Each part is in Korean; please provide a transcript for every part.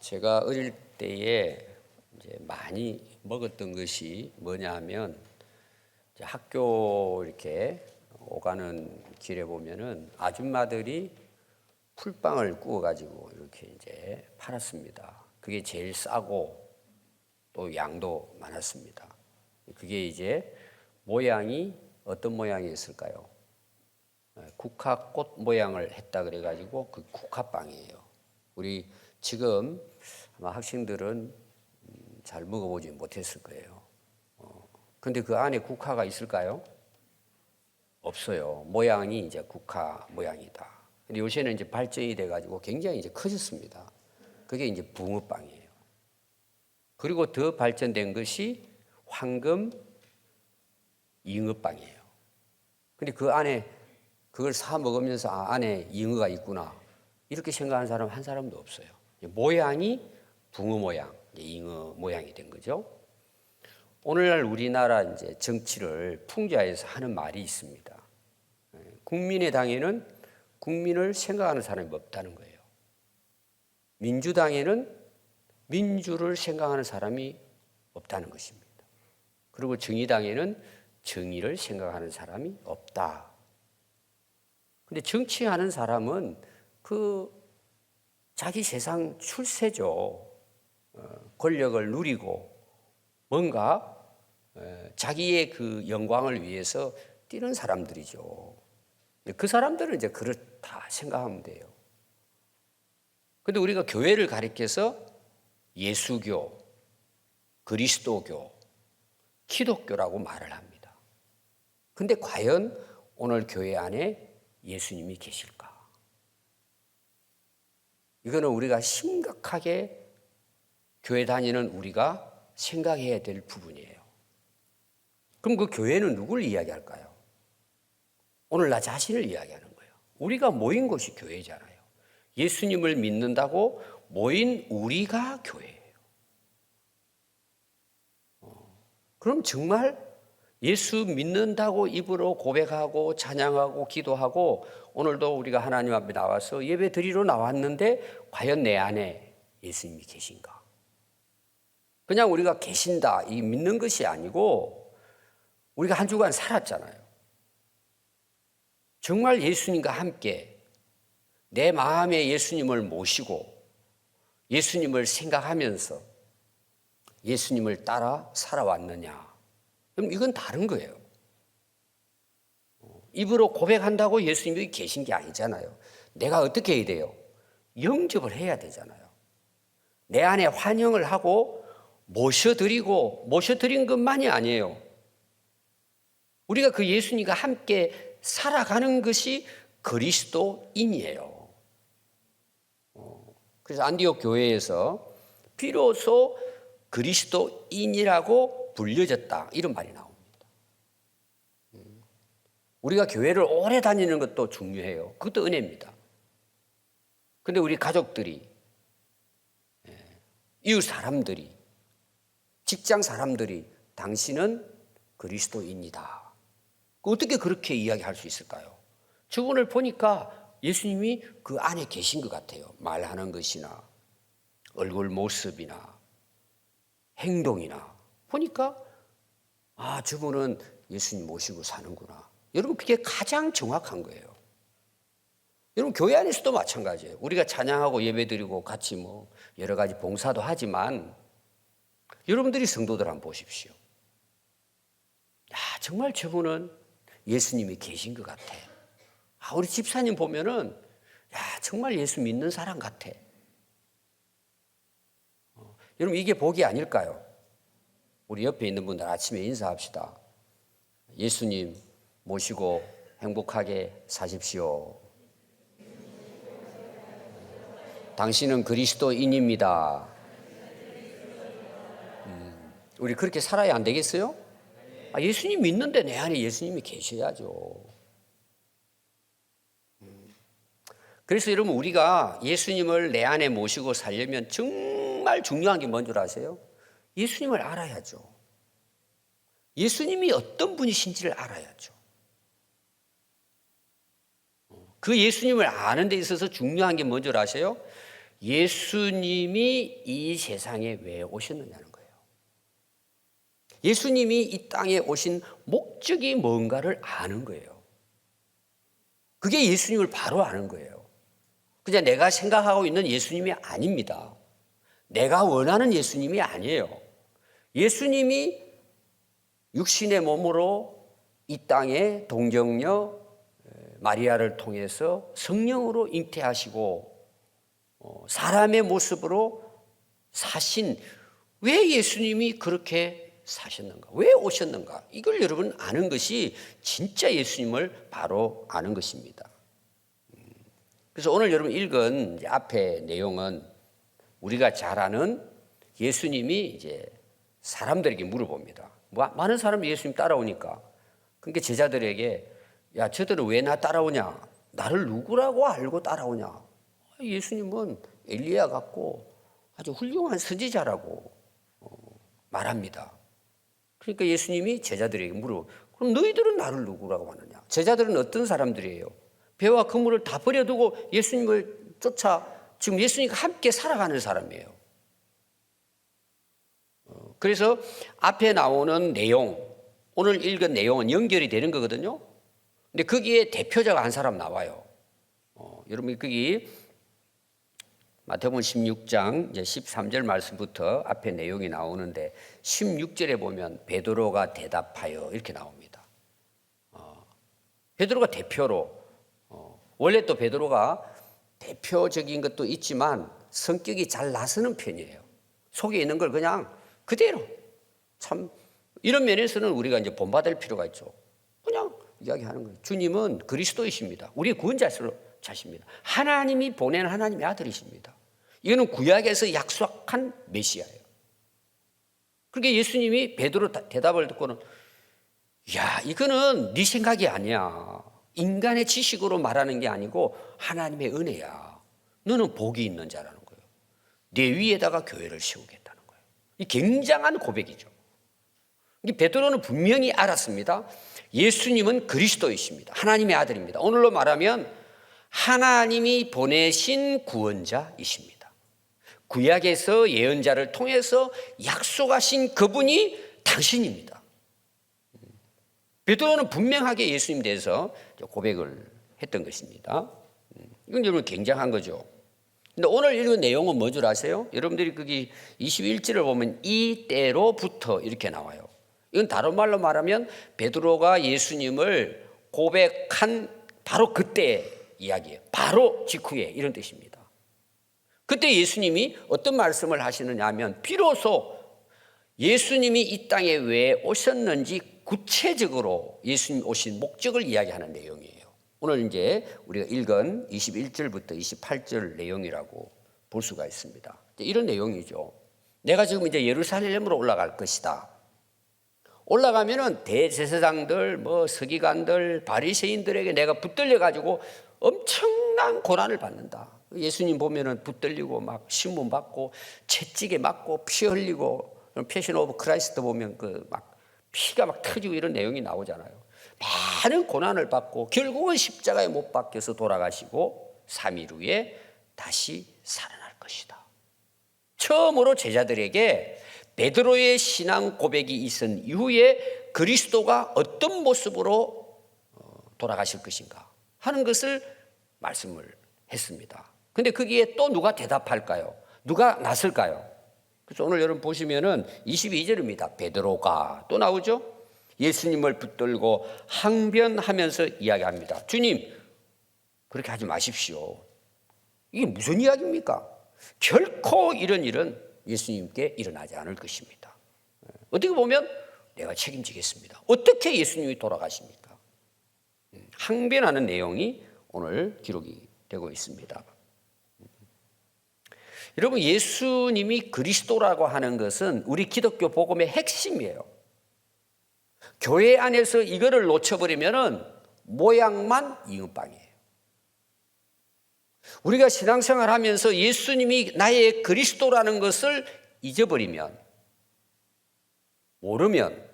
제가 어릴 때에 이제 많이 먹었던 것이 뭐냐면, 이제 학교 이렇게 오가는 길에 보면은 아줌마들이 풀빵을 구워가지고 이렇게 이제 팔았습니다. 그게 제일 싸고 또 양도 많았습니다. 그게 이제 모양이 어떤 모양이었을까요? 국화꽃 모양을 했다 그래가지고 그 국화빵이에요. 우리 지금 아마 학생들은 잘 먹어보지 못했을 거예요. 근데 그 안에 국화가 있을까요? 없어요. 모양이 이제 국화 모양이다. 근데 요새는 이제 발전이 돼가지고 굉장히 이제 커졌습니다. 그게 이제 붕어빵이에요. 그리고 더 발전된 것이 황금 잉어빵이에요. 근데 그 안에 그걸 사 먹으면서 안에 잉어가 있구나 이렇게 생각하는 사람 한 사람도 없어요. 모양이 붕어 모양, 잉어 모양이 된 거죠. 오늘날 우리나라 이제 정치를 풍자해서 하는 말이 있습니다. 국민의당에는 국민을 생각하는 사람이 없다는 거예요. 민주당에는 민주를 생각하는 사람이 없다는 것입니다. 그리고 정의당에는 정의를 생각하는 사람이 없다. 근데 정치하는 사람은 그 자기 세상 출세죠. 권력을 누리고 뭔가 자기의 그 영광을 위해서 뛰는 사람들이죠. 그 사람들은 이제 그렇다 생각하면 돼요. 근데 우리가 교회를 가리켜서 예수교, 그리스도교, 기독교라고 말을 합니다. 근데 과연 오늘 교회 안에 예수님이 계실까? 이거는 우리가 심각하게 교회 다니는 우리가 생각해야 될 부분이에요. 그럼 그 교회는 누굴 이야기할까요? 오늘 나 자신을 이야기하는 거예요. 우리가 모인 곳이 교회잖아요. 예수님을 믿는다고 모인 우리가 교회예요. 그럼 정말 예수 믿는다고 입으로 고백하고 찬양하고 기도하고 오늘도 우리가 하나님 앞에 나와서 예배 드리러 나왔는데 과연 내 안에 예수님이 계신가? 그냥 우리가 계신다 이 믿는 것이 아니고 우리가 한 주간 살았잖아요. 정말 예수님과 함께 내 마음에 예수님을 모시고 예수님을 생각하면서 예수님을 따라 살아왔느냐? 그럼 이건 다른 거예요. 입으로 고백한다고 예수님이 계신 게 아니잖아요. 내가 어떻게 해야 돼요? 영접을 해야 되잖아요. 내 안에 환영을 하고 모셔드린 것만이 아니에요. 우리가 그 예수님과 함께 살아가는 것이 그리스도인이에요. 그래서 안디옥 교회에서 비로소 그리스도인이라고 불려졌다 이런 말이 나옵니다. 우리가 교회를 오래 다니는 것도 중요해요. 그것도 은혜입니다. 그런데 우리 가족들이, 이웃 사람들이, 직장 사람들이 당신은 그리스도인이다. 어떻게 그렇게 이야기할 수 있을까요? 저분을 보니까 예수님이 그 안에 계신 것 같아요. 말하는 것이나 얼굴 모습이나 행동이나 보니까 저분은 예수님 모시고 사는구나. 여러분 그게 가장 정확한 거예요. 여러분 교회 안에서도 마찬가지예요. 우리가 찬양하고 예배드리고 같이 여러 가지 봉사도 하지만 여러분들이 성도들 한번 보십시오. 정말 저분은 예수님이 계신 것 같아. 우리 집사님 보면은 정말 예수 믿는 사람 같아. 여러분 이게 복이 아닐까요? 우리 옆에 있는 분들 아침에 인사합시다. 예수님 모시고 행복하게 사십시오. 당신은 그리스도인입니다. 우리 그렇게 살아야 안 되겠어요? 예수님 믿는데 내 안에 예수님이 계셔야죠. 그래서 여러분 우리가 예수님을 내 안에 모시고 살려면 정말 중요한 게 뭔 줄 아세요? 예수님을 알아야죠. 예수님이 어떤 분이신지를 알아야죠. 그 예수님을 아는 데 있어서 중요한 게 뭔 줄 아세요? 예수님이 이 세상에 왜 오셨느냐는 거예요. 예수님이 이 땅에 오신 목적이 뭔가를 아는 거예요. 그게 예수님을 바로 아는 거예요. 그냥 내가 생각하고 있는 예수님이 아닙니다. 내가 원하는 예수님이 아니에요. 예수님이 육신의 몸으로 이 땅에 동정녀 마리아를 통해서 성령으로 잉태하시고 사람의 모습으로 사신, 왜 예수님이 그렇게 사셨는가? 왜 오셨는가? 이걸 여러분 아는 것이 진짜 예수님을 바로 아는 것입니다. 그래서 오늘 여러분 읽은 앞에 내용은 우리가 잘 아는 예수님이 이제 사람들에게 물어봅니다. 많은 사람이 예수님 따라오니까. 그러니까 제자들에게 야, 저들은 왜 나 따라오냐? 나를 누구라고 알고 따라오냐? 예수님은 엘리야 같고 아주 훌륭한 선지자라고 말합니다. 그러니까 예수님이 제자들에게 물어. 그럼 너희들은 나를 누구라고 하느냐? 제자들은 어떤 사람들이에요? 배와 그물을 다 버려두고 예수님을 쫓아 지금 예수님과 함께 살아가는 사람이에요. 그래서 앞에 나오는 내용, 오늘 읽은 내용은 연결이 되는 거거든요. 근데 거기에 대표자가 한 사람 나와요. 여러분 거기 마태복음 16장 이제 13절 말씀부터 앞에 내용이 나오는데 16절에 보면 베드로가 대답하여 이렇게 나옵니다. 베드로가 대표로 원래 또 베드로가 대표적인 것도 있지만 성격이 잘 나서는 편이에요. 속에 있는 걸 그냥 그대로 참 이런 면에서는 우리가 이제 본받을 필요가 있죠. 그냥 이야기하는 거예요. 주님은 그리스도이십니다. 우리의 구원자십니다. 하나님이 보낸 하나님의 아들이십니다. 이거는 구약에서 약속한 메시아예요. 그렇게 예수님이 베드로 대답을 듣고는 야, 이거는 네 생각이 아니야. 인간의 지식으로 말하는 게 아니고 하나님의 은혜야. 너는 복이 있는 자라는 거예요. 내 위에다가 교회를 세우겠다는 거예요. 이 굉장한 고백이죠. 베드로는 분명히 알았습니다. 예수님은 그리스도이십니다. 하나님의 아들입니다. 오늘로 말하면 하나님이 보내신 구원자이십니다. 구약에서 예언자를 통해서 약속하신 그분이 당신입니다. 베드로는 분명하게 예수님 대해서 고백을 했던 것입니다. 이건 여러분 굉장한 거죠. 근데 오늘 읽은 내용은 뭔 줄 아세요? 여러분들이 거기 21절을 보면 이때로부터 이렇게 나와요. 이건 다른 말로 말하면 베드로가 예수님을 고백한 바로 그때의 이야기예요. 바로 직후에 이런 뜻입니다. 그때 예수님이 어떤 말씀을 하시느냐 하면 비로소 예수님이 이 땅에 왜 오셨는지 구체적으로 예수님 오신 목적을 이야기하는 내용이에요. 오늘 이제 우리가 읽은 21절부터 28절 내용이라고 볼 수가 있습니다. 이런 내용이죠. 내가 지금 이제 예루살렘으로 올라갈 것이다. 올라가면은 대제사장들, 서기관들, 바리새인들에게 내가 붙들려 가지고 엄청난 고난을 받는다. 예수님 보면은 붙들리고 막 신문 받고 채찍에 맞고 피 흘리고 패션 오브 크라이스트 보면 그 막 피가 막 터지고 이런 내용이 나오잖아요. 많은 고난을 받고 결국은 십자가에 못 박혀서 돌아가시고 3일 후에 다시 살아날 것이다. 처음으로 제자들에게 베드로의 신앙 고백이 있은 이후에 그리스도가 어떤 모습으로 돌아가실 것인가 하는 것을 말씀을 했습니다. 근데 거기에 또 누가 대답할까요? 누가 나설까요? 그래서 오늘 여러분 보시면은 22절입니다. 베드로가 또 나오죠? 예수님을 붙들고 항변하면서 이야기합니다. 주님, 그렇게 하지 마십시오. 이게 무슨 이야기입니까? 결코 이런 일은 예수님께 일어나지 않을 것입니다. 어떻게 보면 내가 책임지겠습니다. 어떻게 예수님이 돌아가십니까? 항변하는 내용이 오늘 기록이 되고 있습니다. 여러분, 예수님이 그리스도라고 하는 것은 우리 기독교 복음의 핵심이에요. 교회 안에서 이거를 놓쳐버리면은 모양만 이은빵이에요. 우리가 신앙생활 하면서 예수님이 나의 그리스도라는 것을 잊어버리면, 모르면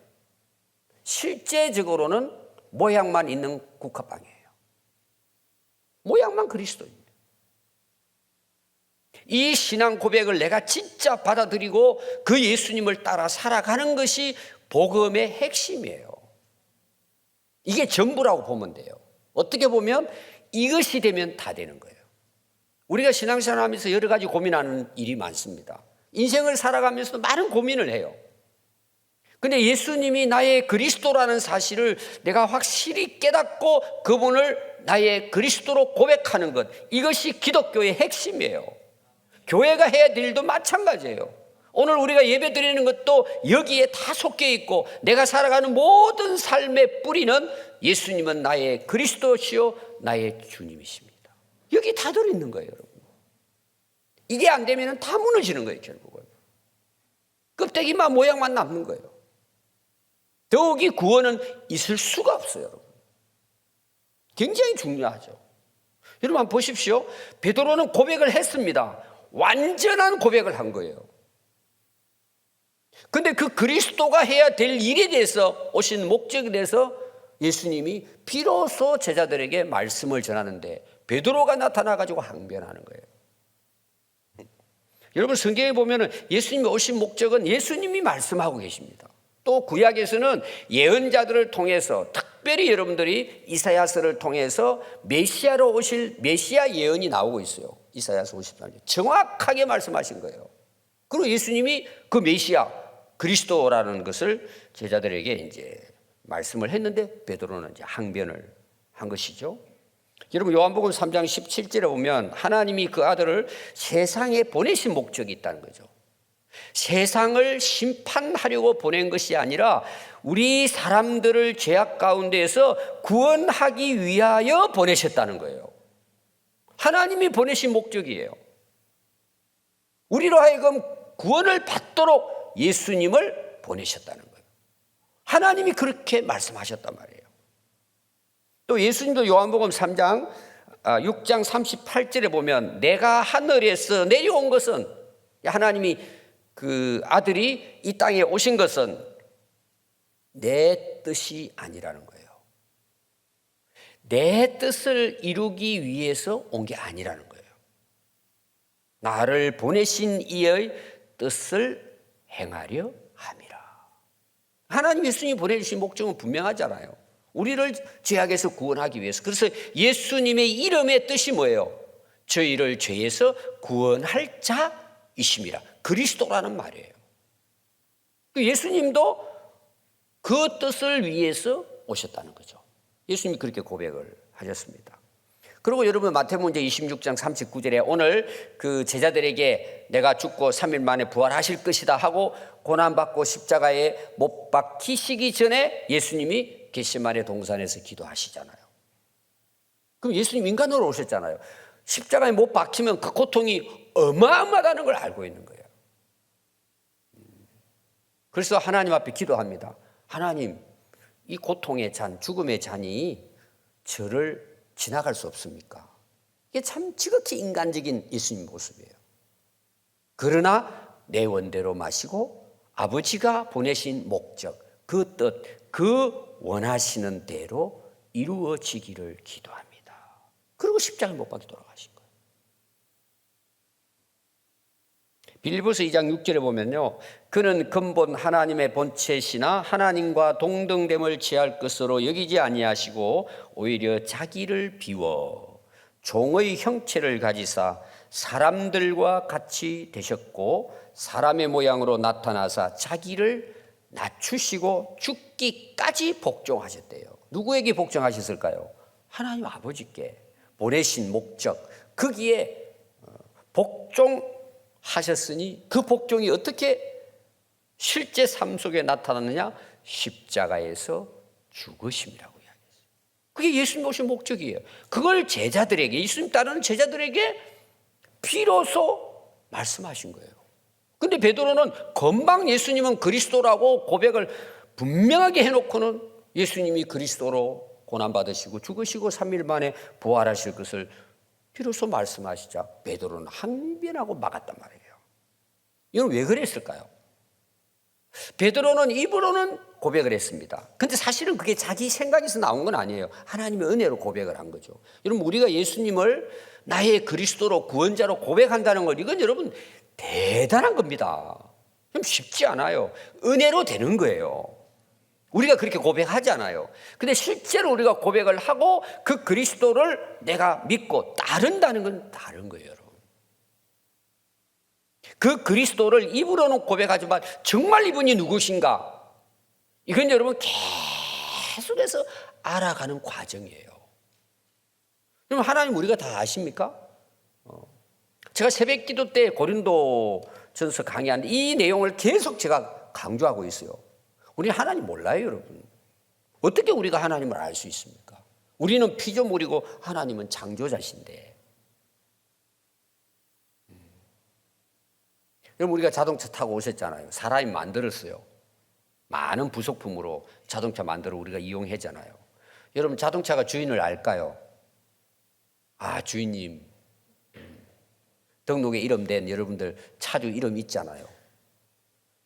실제적으로는 모양만 있는 국화빵이에요. 모양만 그리스도입니다. 이 신앙 고백을 내가 진짜 받아들이고 그 예수님을 따라 살아가는 것이 복음의 핵심이에요. 이게 전부라고 보면 돼요. 어떻게 보면 이것이 되면 다 되는 거예요. 우리가 신앙생활 하면서 여러 가지 고민하는 일이 많습니다. 인생을 살아가면서도 많은 고민을 해요. 근데 예수님이 나의 그리스도라는 사실을 내가 확실히 깨닫고 그분을 나의 그리스도로 고백하는 것, 이것이 기독교의 핵심이에요. 교회가 해야 될 일도 마찬가지예요. 오늘 우리가 예배 드리는 것도 여기에 다 섞여 있고 내가 살아가는 모든 삶의 뿌리는 예수님은 나의 그리스도시요 나의 주님이십니다. 여기 다 들어있는 거예요, 여러분. 이게 안 되면 다 무너지는 거예요, 결국은. 껍데기만 모양만 남는 거예요. 더욱이 구원은 있을 수가 없어요, 여러분. 굉장히 중요하죠. 여러분 한번 보십시오. 베드로는 고백을 했습니다. 완전한 고백을 한 거예요. 근데 그 그리스도가 해야 될 일에 대해서, 오신 목적에 대해서 예수님이 비로소 제자들에게 말씀을 전하는데 베드로가 나타나가지고 항변하는 거예요. 여러분 성경에 보면 예수님이 오신 목적은 예수님이 말씀하고 계십니다. 또 구약에서는 예언자들을 통해서 특별히 여러분들이 이사야서를 통해서 메시아로 오실 메시아 예언이 나오고 있어요. 이사야서 54장 정확하게 말씀하신 거예요. 그리고 예수님이 그 메시아 그리스도라는 것을 제자들에게 이제 말씀을 했는데 베드로는 이제 항변을 한 것이죠. 여러분 요한복음 3장 17절에 보면 하나님이 그 아들을 세상에 보내신 목적이 있다는 거죠. 세상을 심판하려고 보낸 것이 아니라 우리 사람들을 죄악 가운데에서 구원하기 위하여 보내셨다는 거예요. 하나님이 보내신 목적이에요. 우리로 하여금 구원을 받도록 예수님을 보내셨다는 거예요. 하나님이 그렇게 말씀하셨단 말이에요. 또 예수님도 요한복음 3장 6장 38절에 보면 내가 하늘에서 내려온 것은, 하나님이 그 아들이 이 땅에 오신 것은 내 뜻이 아니라는 거예요. 내 뜻을 이루기 위해서 온 게 아니라는 거예요. 나를 보내신 이의 뜻을 행하려 함이라. 하나님 예수님이 보내주신 목적은 분명하잖아요. 우리를 죄악에서 구원하기 위해서. 그래서 예수님의 이름의 뜻이 뭐예요? 저희를 죄에서 구원할 자이심이라. 그리스도라는 말이에요. 예수님도 그 뜻을 위해서 오셨다는 거죠. 예수님이 그렇게 고백을 하셨습니다. 그리고 여러분 마태복음 26장 39절에 오늘 그 제자들에게 내가 죽고 3일 만에 부활하실 것이다 하고 고난받고 십자가에 못 박히시기 전에 예수님이 겟세마네 동산에서 기도하시잖아요. 그럼 예수님 인간으로 오셨잖아요. 십자가에 못 박히면 그 고통이 어마어마하다는 걸 알고 있는 거예요. 그래서 하나님 앞에 기도합니다. 하나님, 이 고통의 잔, 죽음의 잔이 저를 지나갈 수 없습니까? 이게 참 지극히 인간적인 예수님 모습이에요. 그러나 내 원대로 마시고 아버지가 보내신 목적, 그 뜻, 그 원하시는 대로 이루어지기를 기도합니다. 그리고 십자가에 못 박혀 돌아가신 거예요. 빌립보서 2장 6절에 보면요, 그는 근본 하나님의 본체시나 하나님과 동등됨을 취할 것으로 여기지 아니하시고 오히려 자기를 비워 종의 형체를 가지사 사람들과 같이 되셨고 사람의 모양으로 나타나사 자기를 낮추시고 죽기까지 복종하셨대요. 누구에게 복종하셨을까요? 하나님 아버지께 보내신 목적, 거기에 복종하셨으니 그 복종이 어떻게 실제 삶 속에 나타나느냐? 십자가에서 죽으심이라고 이야기했어요. 그게 예수님 오신 목적이에요. 그걸 제자들에게, 예수님 따르는 제자들에게 비로소 말씀하신 거예요. 근데 베드로는 금방 예수님은 그리스도라고 고백을 분명하게 해놓고는 예수님이 그리스도로 고난받으시고 죽으시고 3일 만에 부활하실 것을 비로소 말씀하시자 베드로는 항변하고 막았단 말이에요. 이건 왜 그랬을까요? 베드로는 입으로는 고백을 했습니다. 근데 사실은 그게 자기 생각에서 나온 건 아니에요. 하나님의 은혜로 고백을 한 거죠. 여러분, 우리가 예수님을 나의 그리스도로 구원자로 고백한다는 것, 이건 여러분 대단한 겁니다. 좀 쉽지 않아요. 은혜로 되는 거예요. 우리가 그렇게 고백하잖아요. 근데 실제로 우리가 고백을 하고 그 그리스도를 내가 믿고 따른다는 건 다른 거예요, 여러분. 그 그리스도를 입으로는 고백하지만 정말 이분이 누구신가? 이건 여러분 계속해서 알아가는 과정이에요. 그럼 하나님 우리가 다 아십니까? 제가 새벽 기도 때 고린도전서 강의하는데 이 내용을 계속 제가 강조하고 있어요. 우리 하나님 몰라요, 여러분. 어떻게 우리가 하나님을 알 수 있습니까? 우리는 피조물이고 하나님은 창조자신데. 여러분, 우리가 자동차 타고 오셨잖아요. 사람이 만들었어요. 많은 부속품으로 자동차 만들어 우리가 이용했잖아요. 여러분, 자동차가 주인을 알까요? 아, 주인님, 등록에 이름된 여러분들 차주 이름 있잖아요.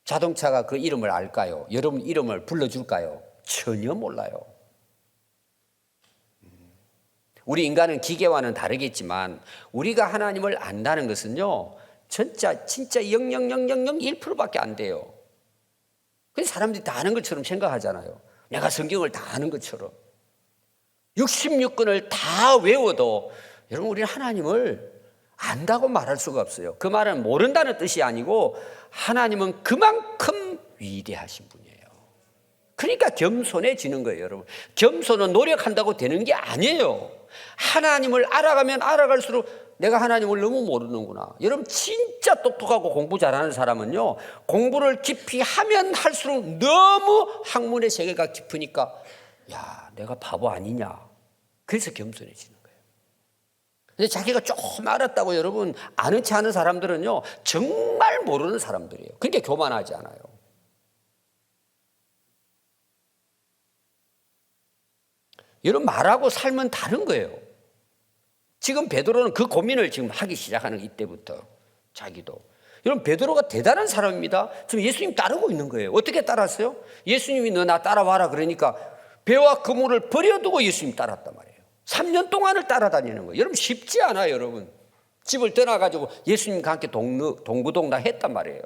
자동차가 그 이름을 알까요? 여러분 이름을 불러줄까요? 전혀 몰라요. 우리 인간은 기계와는 다르겠지만 우리가 하나님을 안다는 것은요, 진짜 0.0001%밖에 안 돼요. 그 사람들이 다 아는 것처럼 생각하잖아요. 내가 성경을 다 아는 것처럼. 66권을 다 외워도 여러분, 우리는 하나님을 안다고 말할 수가 없어요. 그 말은 모른다는 뜻이 아니고 하나님은 그만큼 위대하신 분이에요. 그러니까 겸손해지는 거예요, 여러분. 겸손은 노력한다고 되는 게 아니에요. 하나님을 알아가면 알아갈수록 내가 하나님을 너무 모르는구나. 여러분, 진짜 똑똑하고 공부 잘하는 사람은요, 공부를 깊이 하면 할수록 너무 학문의 세계가 깊으니까 야, 내가 바보 아니냐. 그래서 겸손해지는 거예요. 근데 자기가 조금 알았다고 여러분 아는 체 하는 사람들은요, 정말 모르는 사람들이에요. 그러니까 교만하지 않아요. 여러분, 말하고 삶은 다른 거예요. 지금 베드로는 그 고민을 지금 하기 시작하는 이때부터 자기도. 여러분, 베드로가 대단한 사람입니다. 지금 예수님 따르고 있는 거예요. 어떻게 따랐어요? 예수님이 너 나 따라와라 그러니까 배와 그물을 버려두고 예수님 따랐단 말이에요. 3년 동안을 따라다니는 거예요. 여러분, 쉽지 않아요, 여러분. 집을 떠나가지고 예수님과 함께 동구동락 했단 말이에요.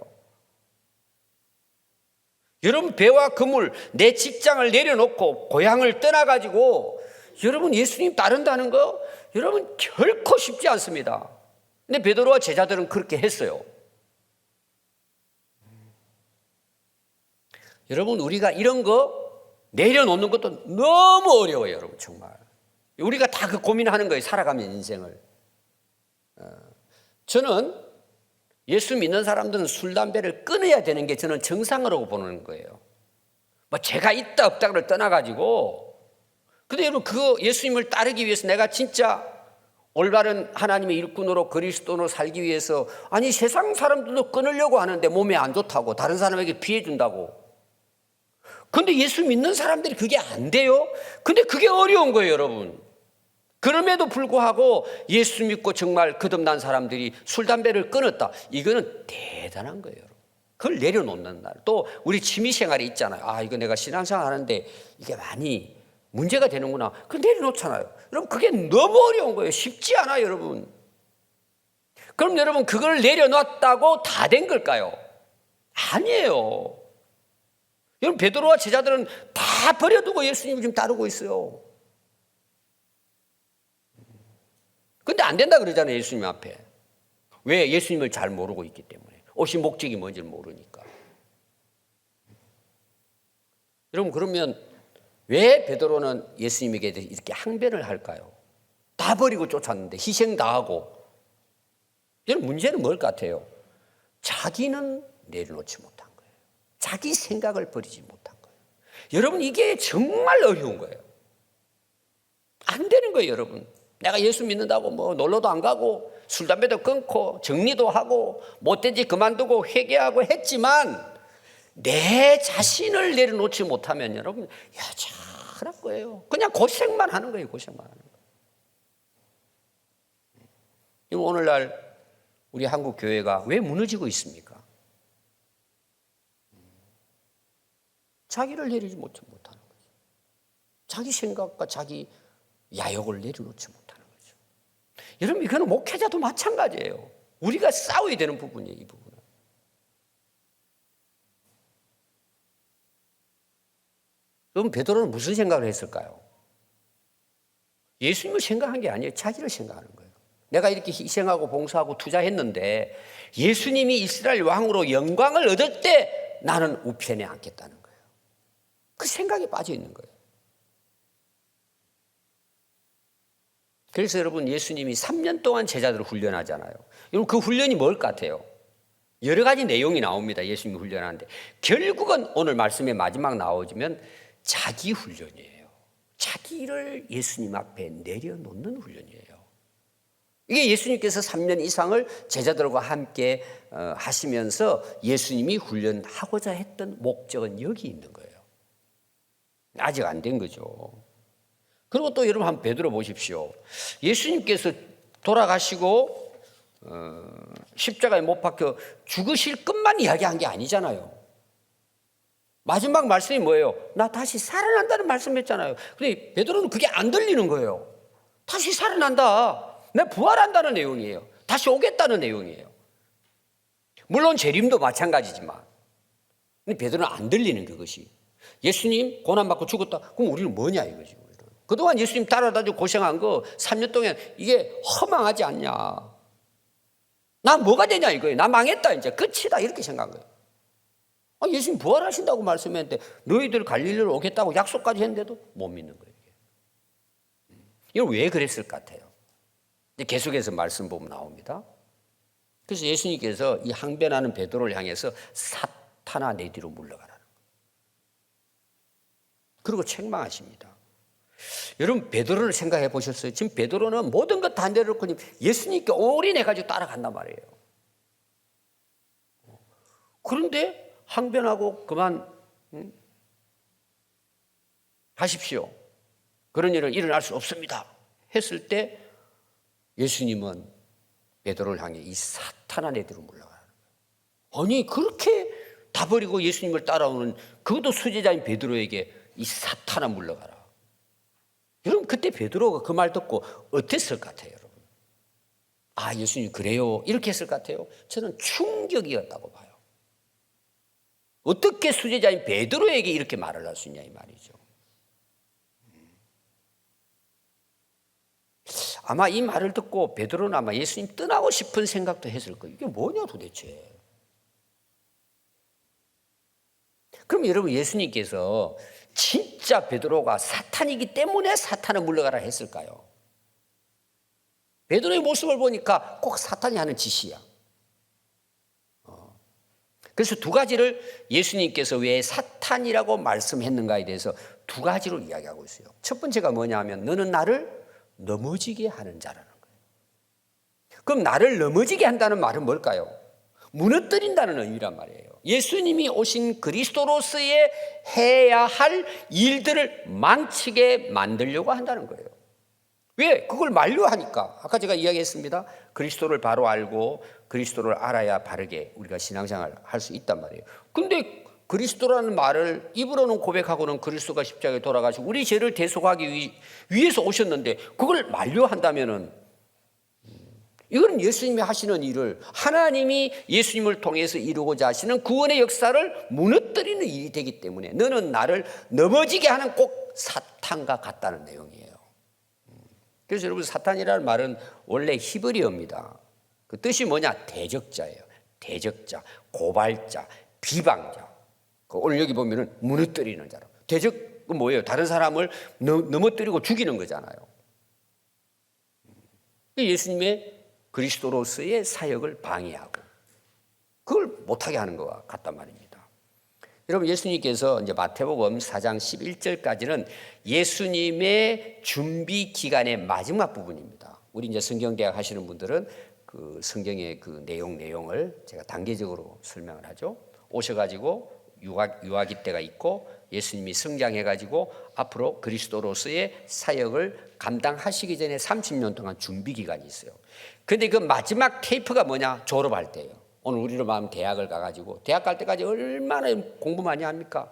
여러분, 배와 그물, 내 직장을 내려놓고 고향을 떠나가지고 여러분 예수님 따른다는 거 여러분 결코 쉽지 않습니다. 근데 베드로와 제자들은 그렇게 했어요. 여러분, 우리가 이런 거 내려놓는 것도 너무 어려워요, 여러분. 정말 우리가 다 그 고민하는 거예요, 살아가면 인생을. 저는 예수 믿는 사람들은 술, 담배를 끊어야 되는 게 저는 정상이라고 보는 거예요. 뭐 제가 있다 없다를 떠나가지고. 근데 여러분, 그 예수님을 따르기 위해서 내가 진짜 올바른 하나님의 일꾼으로 그리스도로 살기 위해서, 아니 세상 사람들도 끊으려고 하는데 몸에 안 좋다고, 다른 사람에게 피해 준다고. 근데 예수 믿는 사람들이 그게 안 돼요? 근데 그게 어려운 거예요, 여러분. 그럼에도 불구하고 예수 믿고 정말 거듭난 사람들이 술, 담배를 끊었다. 이거는 대단한 거예요, 여러분. 그걸 내려놓는 날. 또 우리 취미생활이 있잖아요. 아, 이거 내가 신앙생활 하는데 이게 많이 문제가 되는구나. 그걸 내려놓잖아요. 여러분, 그게 너무 어려운 거예요. 쉽지 않아요, 여러분. 그럼 여러분, 그걸 내려놨다고 다 된 걸까요? 아니에요. 여러분, 베드로와 제자들은 다 버려두고 예수님을 지금 따르고 있어요. 근데 안 된다 그러잖아요, 예수님 앞에. 왜? 예수님을 잘 모르고 있기 때문에. 오신 목적이 뭔지를 모르니까. 여러분, 그러면 왜 베드로는 예수님에게 대해서 이렇게 항변을 할까요? 다 버리고 쫓았는데 희생 다 하고. 여러분, 문제는 뭘 같아요? 자기는 내려놓지 못한 거예요. 자기 생각을 버리지 못한 거예요. 여러분, 이게 정말 어려운 거예요. 안 되는 거예요, 여러분. 내가 예수 믿는다고 뭐 놀러도 안 가고 술, 담배도 끊고 정리도 하고 못된 짓 그만두고 회개하고 했지만 내 자신을 내려놓지 못하면 여러분 여전할 거예요. 그냥 고생만 하는 거예요. 고생만 하는 거예요. 오늘날 우리 한국 교회가 왜 무너지고 있습니까? 자기를 내리지 못하는 거죠. 자기 생각과 자기 야욕을 내려놓지 못하는 거죠. 여러분, 이거는 목회자도 마찬가지예요. 우리가 싸워야 되는 부분이에요, 이 부분은. 그럼 베드로는 무슨 생각을 했을까요? 예수님을 생각한 게 아니에요. 자기를 생각하는 거예요. 내가 이렇게 희생하고 봉사하고 투자했는데 예수님이 이스라엘 왕으로 영광을 얻을 때 나는 우편에 앉겠다는 거예요. 그 생각에 빠져 있는 거예요. 그래서 여러분, 예수님이 3년 동안 제자들을 훈련하잖아요. 여러분, 그 훈련이 뭘 같아요? 여러 가지 내용이 나옵니다. 예수님이 훈련하는데 결국은 오늘 말씀의 마지막 나오지면 자기 훈련이에요. 자기를 예수님 앞에 내려놓는 훈련이에요. 이게 예수님께서 3년 이상을 제자들과 함께 하시면서 예수님이 훈련하고자 했던 목적은 여기 있는 거예요. 아직 안 된 거죠. 그리고 또 여러분 한번 베드로 보십시오. 예수님께서 돌아가시고 십자가에 못 박혀 죽으실 것만 이야기한 게 아니잖아요. 마지막 말씀이 뭐예요? 나 다시 살아난다는 말씀했잖아요. 근데 베드로는 그게 안 들리는 거예요. 다시 살아난다. 내가 부활한다는 내용이에요. 다시 오겠다는 내용이에요. 물론 재림도 마찬가지지만, 근데 베드로는 안 들리는 그것이. 예수님 고난받고 죽었다. 그럼 우리는 뭐냐 이거죠. 그동안 예수님 따라다니고 고생한 거 3년 동안 이게 허망하지 않냐. 나 뭐가 되냐 이거예요. 나 망했다 이제 끝이다 이렇게 생각한 거예요. 예수님 부활하신다고 말씀했는데 너희들 갈릴리로 오겠다고 약속까지 했는데도 못 믿는 거예요. 이건 왜 그랬을 것 같아요? 계속해서 말씀 보면 나옵니다. 그래서 예수님께서 이 항변하는 베드로를 향해서 사탄아 내 뒤로 물러가라는 거예요. 그리고 책망하십니다. 여러분, 베드로를 생각해 보셨어요? 지금 베드로는 모든 것 다 내려놓고 예수님께 올인해가지고 따라간단 말이에요. 그런데 항변하고 그만 하십시오. 그런 일은 일어날 수 없습니다. 했을 때 예수님은 베드로를 향해 이 사탄아 내 뒤로 물러가라. 아니 그렇게 다 버리고 예수님을 따라오는 그것도 수제자인 베드로에게 이 사탄아 물러가라. 여러분 그때 베드로가 그 말 듣고 어땠을 것 같아요, 여러분? 아, 예수님 그래요? 이렇게 했을 것 같아요? 저는 충격이었다고 봐요. 어떻게 수제자인 베드로에게 이렇게 말을 할 수 있냐 이 말이죠. 아마 이 말을 듣고 베드로는 아마 예수님 떠나고 싶은 생각도 했을 거예요. 이게 뭐냐 도대체. 그럼 여러분 예수님께서 진짜 베드로가 사탄이기 때문에 사탄을 물러가라 했을까요? 베드로의 모습을 보니까 꼭 사탄이 하는 짓이야. 그래서 두 가지를 예수님께서 왜 사탄이라고 말씀했는가에 대해서 두 가지로 이야기하고 있어요. 첫 번째가 뭐냐 하면 너는 나를 넘어지게 하는 자라는 거예요. 그럼 나를 넘어지게 한다는 말은 뭘까요? 무너뜨린다는 의미란 말이에요. 예수님이 오신 그리스도로서의 해야 할 일들을 망치게 만들려고 한다는 거예요. 왜? 그걸 만류하니까. 아까 제가 이야기했습니다. 그리스도를 바로 알고 그리스도를 알아야 바르게 우리가 신앙생활을 할 수 있단 말이에요. 근데 그리스도라는 말을 입으로는 고백하고는 그리스도가 십자가에 돌아가시고 우리 죄를 대속하기 위해서 오셨는데 그걸 만류한다면은 이거는 예수님이 하시는 일을 하나님이 예수님을 통해서 이루고자 하시는 구원의 역사를 무너뜨리는 일이 되기 때문에 너는 나를 넘어지게 하는 꼭 사탄과 같다는 내용이에요. 그래서 여러분 사탄이라는 말은 원래 히브리어입니다. 그 뜻이 뭐냐? 대적자예요. 대적자, 고발자, 비방자. 오늘 여기 보면은 무너뜨리는 자라. 대적은 뭐예요? 다른 사람을 넘어뜨리고 죽이는 거잖아요. 예수님의 그리스도로서의 사역을 방해하고 그걸 못하게 하는 것과 같단 말입니다. 여러분 예수님께서 이제 마태복음 4장 11절까지는 예수님의 준비 기간의 마지막 부분입니다. 우리 이제 성경대학 하시는 분들은 그 성경의 그 내용을 제가 단계적으로 설명을 하죠. 오셔가지고 유아기 때가 있고 예수님이 성장해가지고 앞으로 그리스도로서의 사역을 감당하시기 전에 30년 동안 준비 기간이 있어요. 근데 그 마지막 테이프가 뭐냐? 졸업할 때예요. 오늘 우리로 말하면 대학을 가가지고 대학 갈 때까지 얼마나 공부 많이 합니까?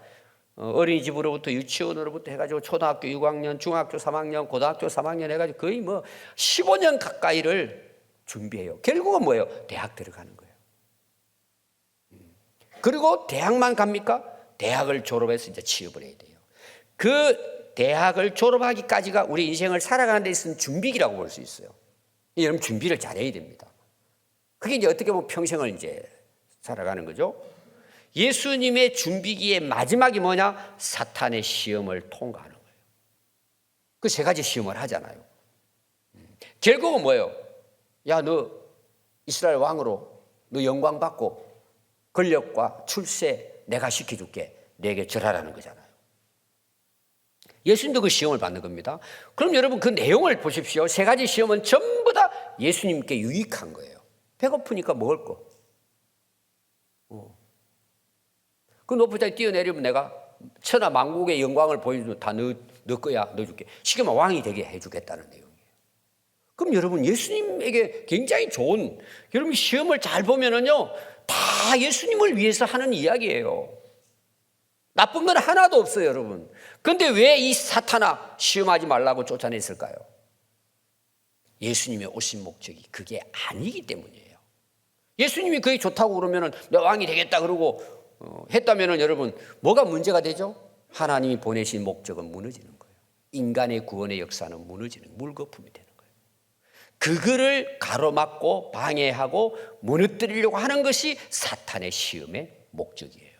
어린이집으로부터 유치원으로부터 해가지고 초등학교 6학년, 중학교 3학년, 고등학교 3학년 해가지고 거의 뭐 15년 가까이를 준비해요. 결국은 뭐예요? 대학 들어가는 거예요. 그리고 대학만 갑니까? 대학을 졸업해서 이제 취업을 해야 돼요. 그 대학을 졸업하기까지가 우리 인생을 살아가는 데 있어서 준비기라고 볼 수 있어요. 여러분 준비를 잘해야 됩니다. 그게 이제 어떻게 보면 평생을 이제 살아가는 거죠. 예수님의 준비기의 마지막이 뭐냐? 사탄의 시험을 통과하는 거예요. 그 세 가지 시험을 하잖아요. 결국은 뭐예요? 야, 너 이스라엘 왕으로 너 영광 받고 권력과 출세 내가 시켜줄게. 내게 절하라는 거잖아요. 예수님도 그 시험을 받는 겁니다. 그럼 여러분 그 내용을 보십시오. 세 가지 시험은 전부 다 예수님께 유익한 거예요. 배고프니까 먹을 거. 그 높은 자리 뛰어내리면 내가 천하 만국의 영광을 보여주면 다 너 거야, 넣어줄게. 시키면 왕이 되게 해주겠다는 내용이에요. 그럼 여러분 예수님에게 굉장히 좋은, 여러분 시험을 잘 보면은요 다 예수님을 위해서 하는 이야기예요. 나쁜 건 하나도 없어요, 여러분. 그런데 왜 이 사탄아 시험하지 말라고 쫓아냈을까요? 예수님의 오신 목적이 그게 아니기 때문이에요. 예수님이 그게 좋다고 그러면은 내 왕이 되겠다 그러고 했다면은 여러분 뭐가 문제가 되죠? 하나님이 보내신 목적은 무너지는 거예요. 인간의 구원의 역사는 무너지는 물거품이 되는 거예요. 그거를 가로막고 방해하고 무너뜨리려고 하는 것이 사탄의 시험의 목적이에요.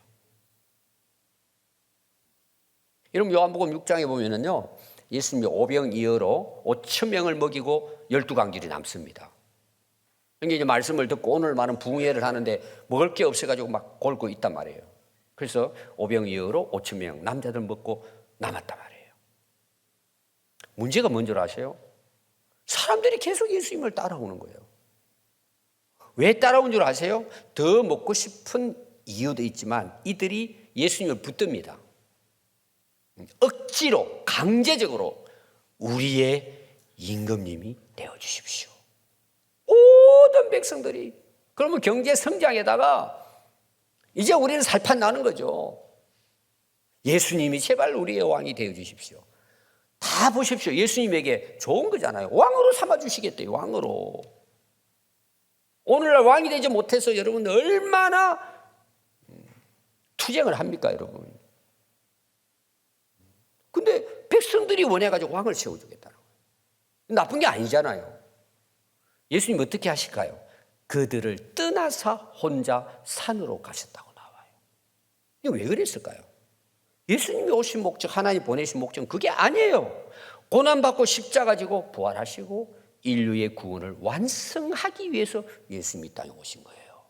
여러분 요한복음 6장에 보면은요 예수님이 오병이어로 5천 명을 먹이고 12광줄이 남습니다. 그러니까 이제 말씀을 듣고 오늘 많은 부흥회를 하는데 먹을 게 없어가지고 막 골고 있단 말이에요. 그래서 오병이어로 5천 명 남자들 먹고 남았단 말이에요. 문제가 뭔 줄 아세요? 사람들이 계속 예수님을 따라오는 거예요. 왜 따라온 줄 아세요? 더 먹고 싶은 이유도 있지만 이들이 예수님을 붙듭니다. 억지로 강제적으로 우리의 임금님이 되어주십시오. 모든 백성들이 그러면 경제 성장에다가 이제 우리는 살판 나는 거죠. 예수님이 제발 우리의 왕이 되어주십시오. 다 보십시오. 예수님에게 좋은 거잖아요. 왕으로 삼아주시겠대요. 왕으로. 오늘날 왕이 되지 못해서 여러분 얼마나 투쟁을 합니까 여러분. 근데 백성들이 원해가지고 왕을 세워주겠다는 거예요. 나쁜 게 아니잖아요. 예수님 어떻게 하실까요? 그들을 떠나서 혼자 산으로 가셨다고 나와요. 이거 왜 그랬을까요? 예수님이 오신 목적, 하나님 보내신 목적은 그게 아니에요. 고난받고 십자가 지고 부활하시고 인류의 구원을 완성하기 위해서 예수님이 이 땅에 오신 거예요.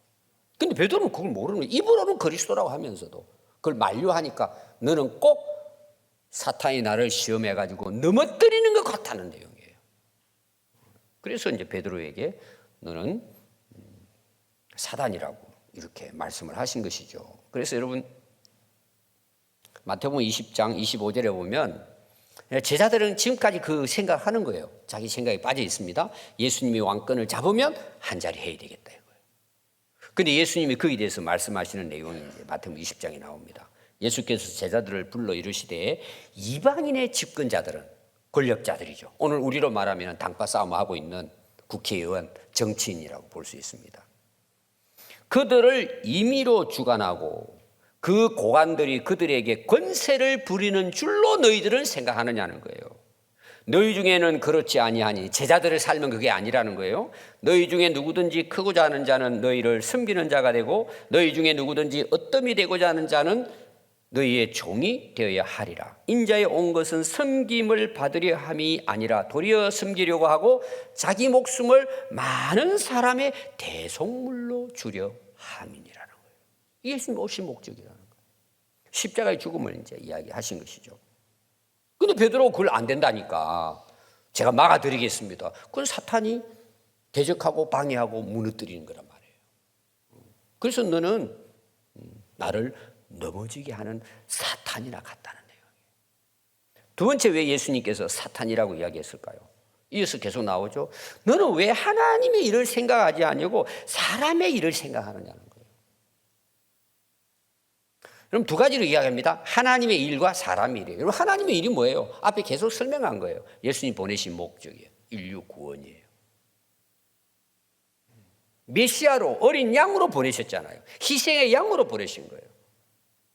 근데 베드로는 그걸 모르는 거예요. 입으로는 그리스도라고 하면서도 그걸 만류하니까 너는 꼭 사탄이 나를 시험해가지고 넘어뜨리는 것 같다는 내용이에요. 그래서 이제 베드로에게 너는 사단이라고 이렇게 말씀을 하신 것이죠. 그래서 여러분 마태복음 20장 25절에 보면 제자들은 지금까지 그 생각하는 거예요. 자기 생각에 빠져 있습니다. 예수님이 왕권을 잡으면 한 자리 해야 되겠다 이거예요. 그런데 예수님이 거기에 대해서 말씀하시는 내용이 이제 마태복음 20장에 나옵니다. 예수께서 제자들을 불러 이르시되 이방인의 집권자들은 권력자들이죠. 오늘 우리로 말하면 당파 싸움을 하고 있는 국회의원, 정치인이라고 볼 수 있습니다. 그들을 임의로 주관하고 그 고관들이 그들에게 권세를 부리는 줄로 너희들은 생각하느냐는 거예요. 너희 중에는 그렇지 아니하니 제자들을 살면 그게 아니라는 거예요. 너희 중에 누구든지 크고자 하는 자는 너희를 섬기는 자가 되고 너희 중에 누구든지 어뜸이 되고자 하는 자는 너희의 종이 되어야 하리라. 인자에 온 것은 섬김을 받으려 함이 아니라 도리어 섬기려고 하고 자기 목숨을 많은 사람의 대속물로 주려 함이니라는 거예요. 예수님 오신 목적이라는 거예요. 십자가의 죽음을 이제 이야기하신 것이죠. 근데 베드로가 그걸 안 된다니까 제가 막아드리겠습니다. 그건 사탄이 대적하고 방해하고 무너뜨리는 거란 말이에요. 그래서 너는 나를 넘어지게 하는 사탄이나 같다는 내용이에요. 두 번째 왜 예수님께서 사탄이라고 이야기했을까요? 이어서 계속 나오죠. 너는 왜 하나님의 일을 생각하지 않냐고 사람의 일을 생각하느냐는 거예요. 그럼 두 가지로 이야기합니다. 하나님의 일과 사람의 일이에요. 여러분, 하나님의 일이 뭐예요? 앞에 계속 설명한 거예요. 예수님 보내신 목적이에요. 인류 구원이에요. 메시아로, 어린 양으로 보내셨잖아요. 희생의 양으로 보내신 거예요.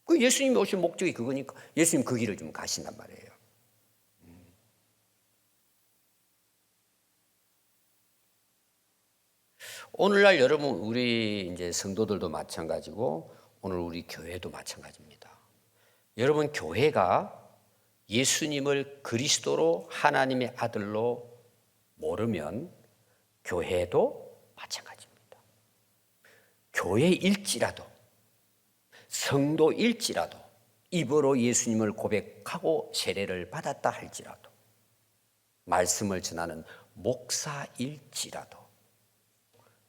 그 예수님이 오신 목적이 그거니까 예수님 그 길을 좀 가신단 말이에요. 오늘날 여러분, 우리 이제 성도들도 마찬가지고 오늘 우리 교회도 마찬가지입니다. 여러분, 교회가 예수님을 그리스도로 하나님의 아들로 모르면 교회도 마찬가지입니다. 교회일지라도 성도일지라도 입으로 예수님을 고백하고 세례를 받았다 할지라도 말씀을 전하는 목사일지라도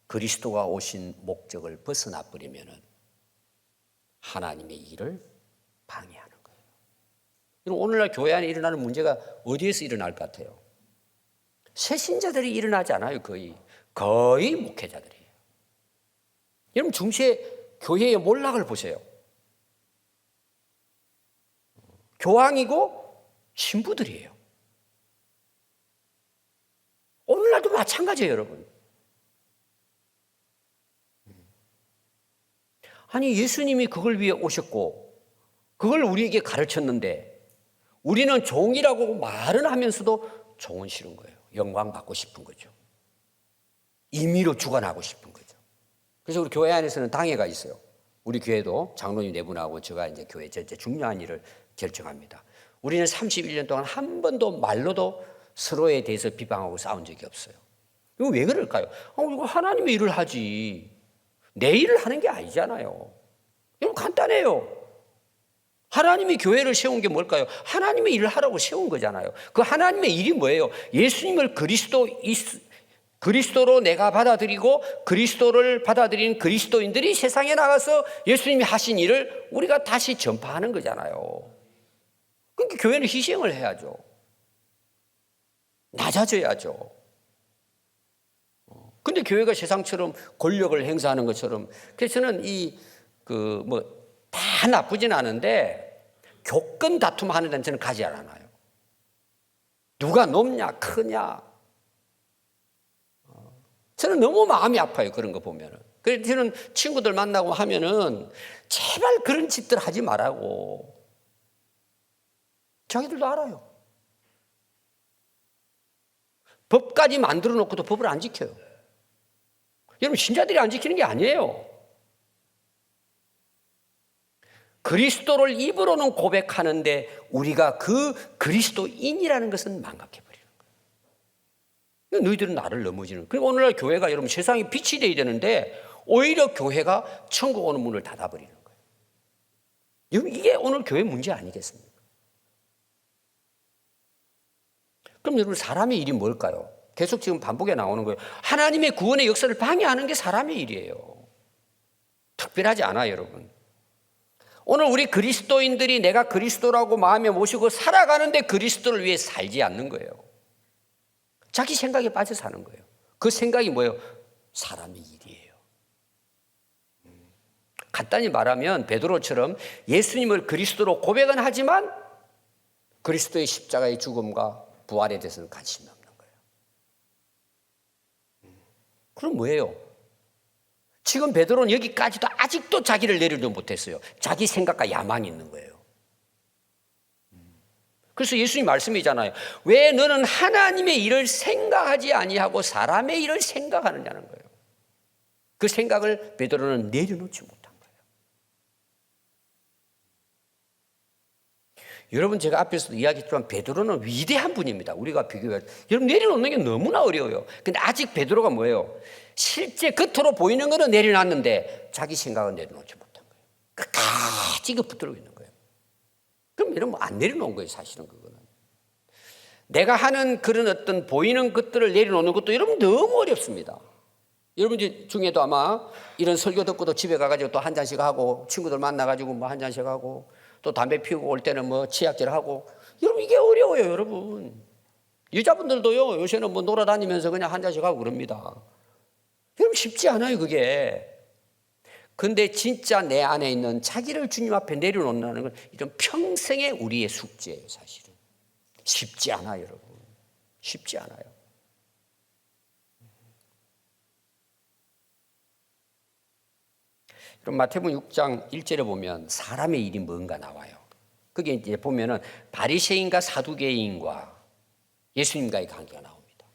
그리스도가 오신 목적을 벗어나 버리면 하나님의 일을 방해하는 거예요. 오늘날 교회 안에 일어나는 문제가 어디에서 일어날 것 같아요? 새신자들이 일어나지 않아요. 거의 목회자들이에요. 여러분, 중세 교회의 몰락을 보세요. 교황이고 신부들이에요. 오늘날도 마찬가지예요, 여러분. 아니, 예수님이 그걸 위해 오셨고 그걸 우리에게 가르쳤는데 우리는 종이라고 말은 하면서도 종은 싫은 거예요. 영광 받고 싶은 거죠. 임의로 주관하고 싶은 거죠. 그래서 우리 교회 안에서는 당회가 있어요. 우리 교회도 장로님 네 분하고 제가 이제 교회 전체 중요한 일을 결정합니다. 우리는 31년 동안 한 번도 말로도 서로에 대해서 비방하고 싸운 적이 없어요. 이거 왜 그럴까요? 이거 하나님의 일을 하지 내 일을 하는 게 아니잖아요. 이건 간단해요. 하나님이 교회를 세운 게 뭘까요? 하나님의 일을 하라고 세운 거잖아요. 그 하나님의 일이 뭐예요? 예수님을 그리스도로 내가 받아들이고 그리스도를 받아들인 그리스도인들이 세상에 나가서 예수님이 하신 일을 우리가 다시 전파하는 거잖아요. 그러니까 교회는 희생을 해야죠. 낮아져야죠. 근데 교회가 세상처럼 권력을 행사하는 것처럼, 그래서 저는 다 나쁘진 않은데 교권 다툼 하는 데는 저는 가지 않아요. 누가 높냐, 크냐. 저는 너무 마음이 아파요. 그런 거 보면은. 그래서 저는 친구들 만나고 하면은 제발 그런 짓들 하지 말라고. 자기들도 알아요. 법까지 만들어 놓고도 법을 안 지켜요. 여러분, 신자들이 안 지키는 게 아니에요. 그리스도를 입으로는 고백하는데 우리가 그 그리스도인이라는 것은 망각해버리는 거예요. 너희들은 나를 넘어지는. 그리고 오늘날 교회가 여러분 세상에 빛이 되어야 되는데 오히려 교회가 천국 오는 문을 닫아버리는 거예요. 여러분, 이게 오늘 교회 문제 아니겠습니까? 그럼 여러분, 사람의 일이 뭘까요? 계속 지금 반복에 나오는 거예요. 하나님의 구원의 역사를 방해하는 게 사람의 일이에요. 특별하지 않아요, 여러분. 오늘 우리 그리스도인들이 내가 그리스도라고 마음에 모시고 살아가는데 그리스도를 위해 살지 않는 거예요. 자기 생각에 빠져 사는 거예요. 그 생각이 뭐예요? 사람의 일이에요. 간단히 말하면 베드로처럼 예수님을 그리스도로 고백은 하지만 그리스도의 십자가의 죽음과 부활에 대해서는 관심이 없는 거예요. 그럼 뭐예요? 지금 베드로는 여기까지도 아직도 자기를 내려놓지 못했어요. 자기 생각과 야망이 있는 거예요. 그래서 예수님 말씀이잖아요. 왜 너는 하나님의 일을 생각하지 아니하고 사람의 일을 생각하느냐는 거예요. 그 생각을 베드로는 내려놓지 못한 거예요. 여러분, 제가 앞에서도 이야기했지만 베드로는 위대한 분입니다. 우리가 비교해. 여러분, 내려놓는 게 너무나 어려워요. 근데 아직 베드로가 뭐예요? 실제 겉으로 보이는 거는 내려놨는데 자기 생각은 내려놓지 못한 거예요. 끝까지 붙들고 있는 거예요. 그럼 여러분, 안 내려놓은 거예요, 사실은 그거는. 내가 하는 그런 어떤 보이는 것들을 내려놓는 것도 여러분 너무 어렵습니다. 여러분 중에도 아마 이런 설교 듣고도 집에 가가지고 또 한 잔씩 하고 친구들 만나가지고 뭐 한 잔씩 하고 또 담배 피우고 올 때는 뭐 치약질 하고, 여러분 이게 어려워요, 여러분. 여자분들도요, 요새는 뭐 놀아다니면서 그냥 한 잔씩 하고 그럽니다. 여러분 쉽지 않아요, 그게. 근데 진짜 내 안에 있는 자기를 주님 앞에 내려놓는다는 건 이런 평생의 우리의 숙제예요, 사실은. 쉽지 않아요, 여러분. 쉽지 않아요. 그럼 마태복음 6장 1절에 보면 사람의 일이 뭔가 나와요. 그게 이제 보면은 바리새인과 사두개인과 예수님과의 관계가 나옵니다.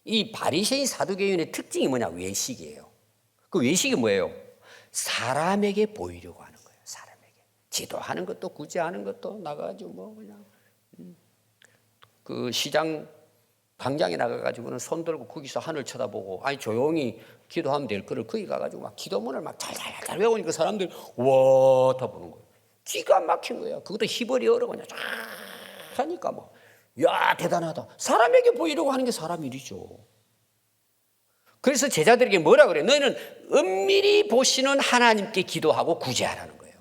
이 바리새인 사두개인의 특징이 뭐냐? 외식이에요. 그 외식이 뭐예요? 사람에게 보이려고 하는 거예요. 사람에게. 기도하는 것도 굳이 하는 것도 나가가지고 뭐 그냥 그 시장 광장에 나가가지고는 손 들고 거기서 하늘 쳐다보고 아니 조용히 기도하면 될 거를 거기 가가지고 막 기도문을 막 잘잘잘 외우니까 사람들 와 다 보는 거예요. 기가 막힌 거예요. 그것도 희벌이 얼어 그냥 쫙 하니까 뭐 야 대단하다. 사람에게 보이려고 하는 게 사람 일이죠. 그래서 제자들에게 뭐라 그래요? 너희는 은밀히 보시는 하나님께 기도하고 구제하라는 거예요.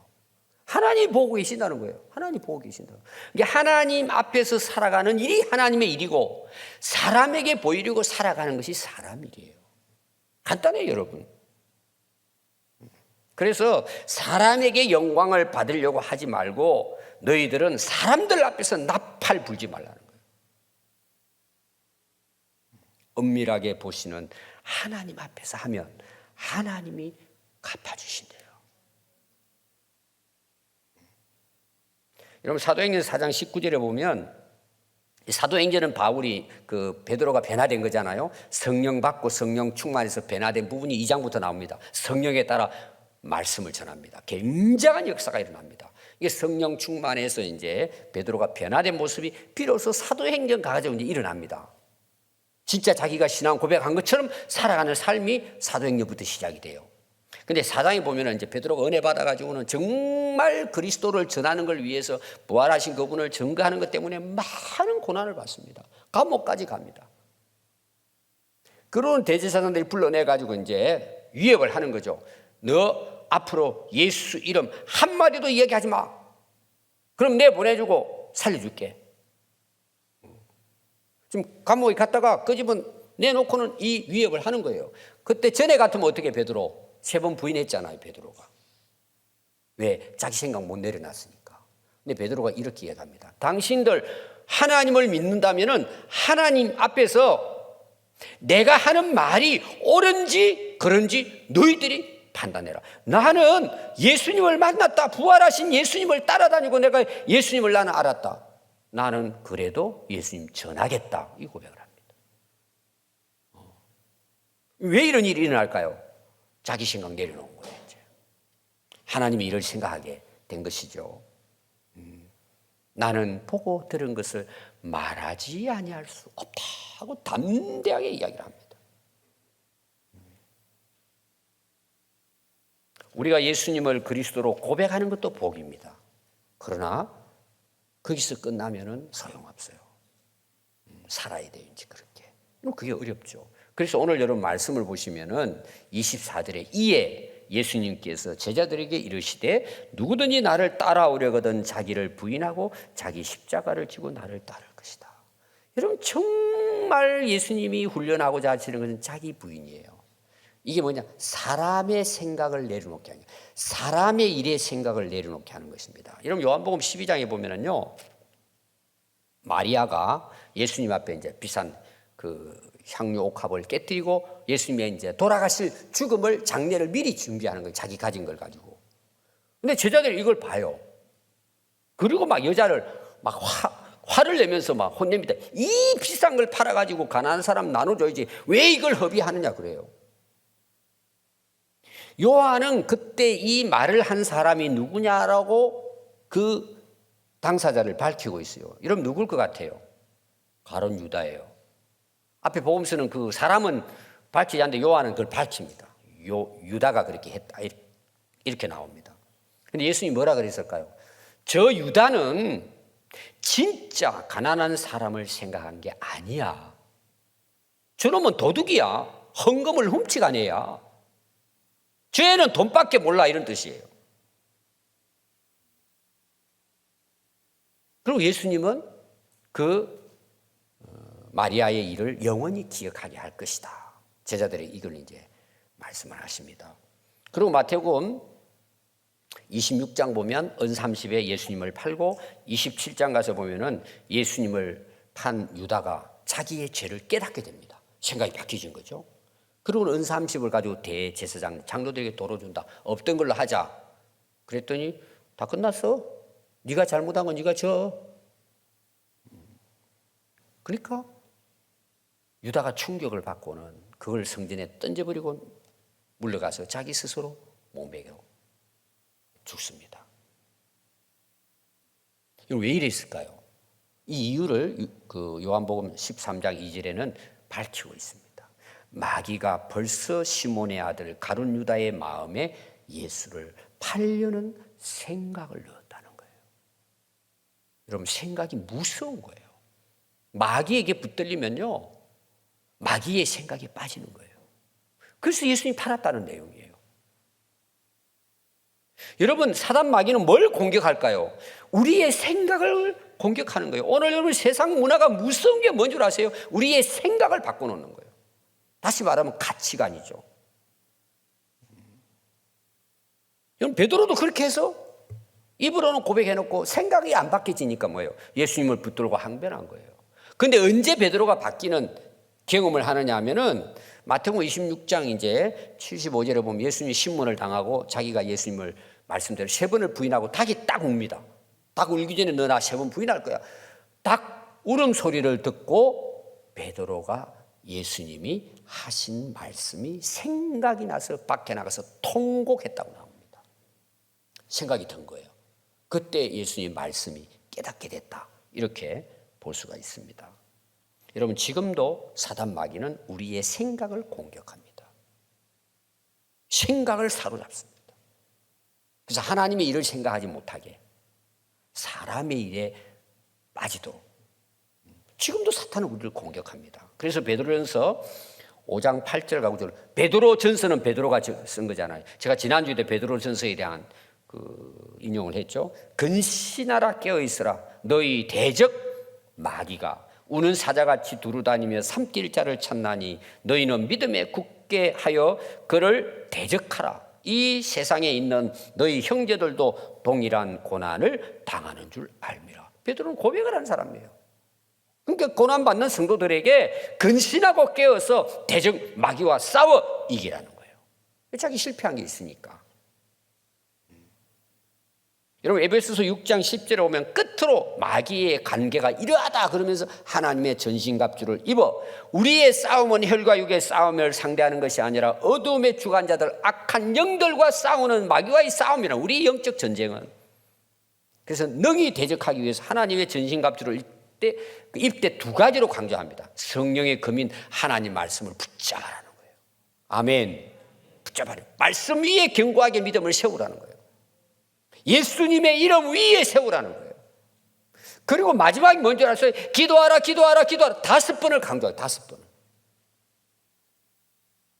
하나님 보고 계신다는 거예요. 하나님 보고 계신다. 이게 하나님 앞에서 살아가는 일이 하나님의 일이고 사람에게 보이려고 살아가는 것이 사람 일이에요. 간단해요, 여러분. 그래서 사람에게 영광을 받으려고 하지 말고 너희들은 사람들 앞에서 나팔 불지 말라는 거예요. 은밀하게 보시는 하나님 앞에서 하면 하나님이 갚아주신대요. 여러분 사도행전 4장 19절에 보면 사도행전은 바울이 그 베드로가 변화된 거잖아요. 성령 받고 성령 충만해서 변화된 부분이 2장부터 나옵니다. 성령에 따라 말씀을 전합니다. 굉장한 역사가 일어납니다. 이게 성령 충만해서 이제 베드로가 변화된 모습이 비로소 사도행전 가가지고 이제 일어납니다. 진짜 자기가 신앙 고백한 것처럼 살아가는 삶이 사도행전부터 시작이 돼요. 근데 사장에 보면은 이제 베드로가 은혜 받아가지고는 정말 그리스도를 전하는 걸 위해서 부활하신 그분을 증거하는 것 때문에 많은 고난을 받습니다. 감옥까지 갑니다. 그런 대제사장들이 불러내가지고 이제 위협을 하는 거죠. 너 앞으로 예수 이름 한마디도 이야기하지 마. 그럼 내 보내주고 살려줄게. 지금 감옥에 갔다가 그 집은 내놓고는 이 위협을 하는 거예요. 그때 전에 같으면 어떻게 베드로? 3번 부인했잖아요, 베드로가. 왜? 자기 생각 못 내려놨으니까. 근데 베드로가 이렇게 이야기합니다. 당신들 하나님을 믿는다면은 하나님 앞에서 내가 하는 말이 옳은지 그런지 너희들이 판단해라. 나는 예수님을 만났다. 부활하신 예수님을 따라다니고 내가 예수님을 나는 알았다. 나는 그래도 예수님 전하겠다. 이 고백을 합니다. 왜 이런 일이 일어날까요? 자기 생각 내려놓은 거예요. 이제. 하나님이 이를 생각하게 된 것이죠. 나는 보고 들은 것을 말하지 아니할 수 없다 하고 담대하게 이야기를 합니다. 우리가 예수님을 그리스도로 고백하는 것도 복입니다. 그러나 거기서 끝나면은 소용없어요. 살아야 돼요, 이제 그렇게. 그게 어렵죠. 그래서 오늘 여러분 말씀을 보시면은 24절에 이에 예수님께서 제자들에게 이르시되 누구든지 나를 따라오려거든 자기를 부인하고 자기 십자가를 지고 나를 따를 것이다. 여러분 정말 예수님이 훈련하고자 하시는 것은 자기 부인이에요. 이게 뭐냐? 사람의 생각을 내려놓게 하는 거예요. 사람의 일의 생각을 내려놓게 하는 것입니다. 여러분 요한복음 12장에 보면은요, 마리아가 예수님 앞에 이제 비싼 그 향유 옥합을 깨뜨리고 예수님의 이제 돌아가실 죽음을 장례를 미리 준비하는 거예요. 자기 가진 걸 가지고. 근데 제자들이 이걸 봐요. 그리고 막 여자를 막 화를 내면서 막 혼냅니다. 이 비싼 걸 팔아가지고 가난한 사람 나눠줘야지 왜 이걸 허비하느냐 그래요. 요한은 그때 이 말을 한 사람이 누구냐라고 그 당사자를 밝히고 있어요. 여러분 누굴 것 같아요? 가룟 유다예요. 앞에 복음서는 그 사람은 밝히지 않는데 요한은 그걸 밝힙니다. 유다가 그렇게 했다 이렇게 나옵니다. 근데 예수님이 뭐라 그랬을까요? 저 유다는 진짜 가난한 사람을 생각한 게 아니야. 저놈은 도둑이야. 헌금을 훔치간 애야. 죄는 돈밖에 몰라 이런 뜻이에요. 그리고 예수님은 그 마리아의 일을 영원히 기억하게 할 것이다. 제자들이 이걸 이제 말씀을 하십니다. 그리고 마태복음 26장 보면 은30에 예수님을 팔고 27장 가서 보면은 예수님을 판 유다가 자기의 죄를 깨닫게 됩니다. 생각이 바뀌어진 거죠. 그리고 은30을 가지고 대제사장 장로들에게 돌아준다. 없던 걸로 하자. 그랬더니 다 끝났어. 네가 잘못한 건 네가 져. 그러니까 유다가 충격을 받고는 그걸 성전에 던져버리고 물러가서 자기 스스로 몸베고 죽습니다. 왜 이랬을까요? 이 이유를 그 요한복음 13장 2절에는 밝히고 있습니다. 마귀가 벌써 시몬의 아들 가룟 유다의 마음에 예수를 팔려는 생각을 넣었다는 거예요. 여러분, 생각이 무서운 거예요. 마귀에게 붙들리면요, 마귀의 생각에 빠지는 거예요. 그래서 예수님이 팔았다는 내용이에요. 여러분, 사단 마귀는 뭘 공격할까요? 우리의 생각을 공격하는 거예요. 오늘 여러분, 세상 문화가 무서운 게 뭔 줄 아세요? 우리의 생각을 바꿔놓는 거예요. 다시 말하면 가치관이죠. 여러분, 베드로도 그렇게 해서 입으로는 고백해놓고 생각이 안 바뀌어지니까 뭐예요? 예수님을 붙들고 항변한 거예요. 그런데 언제 베드로가 바뀌는 경험을 하느냐 하면은 마태복음 26장 이제 75절에 보면 예수님이 신문을 당하고 자기가 예수님을 말씀대로 3번을 부인하고 닭이 딱 웁니다. 닭 울기 전에 너 나 3번 부인할 거야. 닭 울음소리를 듣고 베드로가 예수님이 하신 말씀이 생각이 나서 밖에 나가서 통곡했다고 나옵니다. 생각이 든 거예요. 그때 예수님 말씀이 깨닫게 됐다. 이렇게 볼 수가 있습니다. 여러분, 지금도 사단 마귀는 우리의 생각을 공격합니다. 생각을 사로잡습니다. 그래서 하나님의 일을 생각하지 못하게 사람의 일에 빠지도록 지금도 사탄은 우리를 공격합니다. 그래서 베드로전서 5장 8절 9절 베드로전서는 베드로가 쓴 거잖아요. 제가 지난주에 베드로전서에 대한 인용을 했죠. 근신하라 깨어있으라 너희 대적 마귀가 우는 사자같이 두루다니며 삼킬 자를 찾나니 너희는 믿음에 굳게 하여 그를 대적하라. 이 세상에 있는 너희 형제들도 동일한 고난을 당하는 줄 알미라. 베드로는 고백을 한 사람이에요. 그러니까 고난받는 성도들에게 근신하고 깨어서 대적 마귀와 싸워 이기라는 거예요. 자기 실패한 게 있으니까. 여러분, 에베소서 6장 10절에 오면 끝으로 마귀의 관계가 이러하다 그러면서 하나님의 전신갑주를 입어 우리의 싸움은 혈과 육의 싸움을 상대하는 것이 아니라 어둠의 주관자들 악한 영들과 싸우는 마귀와의 싸움이라. 우리의 영적 전쟁은 그래서 능히 대적하기 위해서 하나님의 전신갑주를 입대 2가지로 강조합니다. 성령의 검인 하나님 말씀을 붙잡아라는 거예요. 아멘. 붙잡아라. 말씀 위에 견고하게 믿음을 세우라는 거예요. 예수님의 이름 위에 세우라는 거예요. 그리고 마지막이 뭔지 알았어요? 기도하라, 기도하라, 기도하라. 5번을 강조해요. 5번을.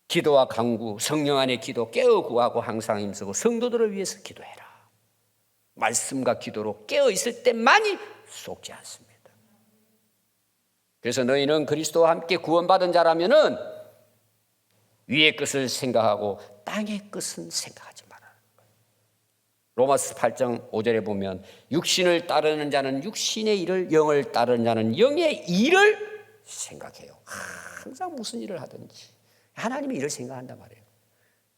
기도와 간구, 성령 안의 기도, 깨어 구하고 항상 힘쓰고 성도들을 위해서 기도해라. 말씀과 기도로 깨어 있을 때만이 속지 않습니다. 그래서 너희는 그리스도와 함께 구원받은 자라면은 위의 것을 생각하고 땅의 것은 생각하지 마라. 로마서 8장 5절에 보면 육신을 따르는 자는 육신의 일을, 영을 따르는 자는 영의 일을 생각해요. 항상 무슨 일을 하든지 하나님의 일을 생각한단 말이에요.